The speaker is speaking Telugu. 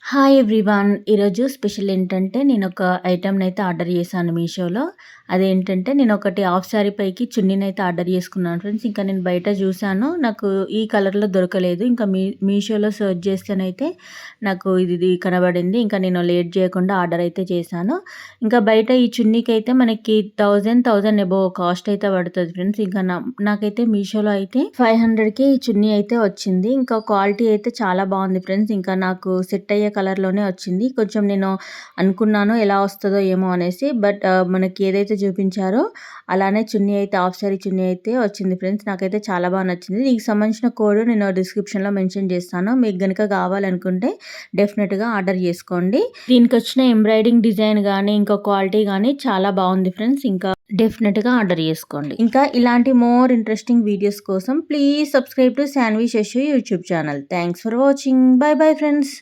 Hi everyone. ఈరోజు స్పెషల్ ఏంటంటే నేనొక ఐటెమ్‌నైతే ఆర్డర్ చేశాను మీషోలో. అదేంటంటే నేనొకటి హాఫ్ సారీ పైకి చున్నీనైతే ఆర్డర్ చేసుకున్నాను ఫ్రెండ్స్. ఇంకా నేను బయట చూసాను. నాకు ఈ కలర్‌లో దొరకలేదు. ఇంకా మీషోలో సెర్చ్ చేస్తేనైతే నాకు ఇది కనబడింది. ఇంకా నేను లేట్ చేయకుండా ఆర్డర్ అయితే చేశాను. ఇంకా బయట ఈ చున్నీకైతే మనకి 1000 అబోవ్ కాస్ట్ అయితే పడుతది ఫ్రెండ్స్. ఇంకా నాకైతే మీషోలో అయితే 500కి ఈ చున్నీ అయితే వచ్చింది. ఇంకా క్వాలిటీ అయితే చాలా బాగుంది ఫ్రెండ్స్. ఇంకా నాకు సెట్ అయ్యే కలర్‌లోనే వచ్చింది. కొంచెం నేను అనుకున్నాను ఎలా వస్తదో ఏమో అనేసి. బట్ మనకి ఏదైతే చూపించారో అలానే చున్నీ అయితే హాఫ్ సారీ చున్నీ అయితే వచ్చింది ఫ్రెండ్స్. నాకైతే చాలా బాగా నచ్చింది. దీనికి సంబంధించిన కోడ్ నేను డిస్క్రిప్షన్‌లో మెన్షన్ చేస్తాను. మీకు గనుక కావాలనుకుంటే డెఫినెట్‌గా ఆర్డర్ చేసుకోండి. దీనికొచ్చిన ఎంబ్రాయిడింగ్ డిజైన్ గానీ, ఇంకా క్వాలిటీ గానీ చాలా బాగుంది ఫ్రెండ్స్. ఇంకా డెఫినెట్‌గా ఆర్డర్ చేసుకోండి. ఇంకా ఇలాంటి మోర్ ఇంట్రెస్టింగ్ వీడియోస్ కోసం please subscribe to Shanvi Shashi YouTube channel. Thanks for watching. Bye bye friends.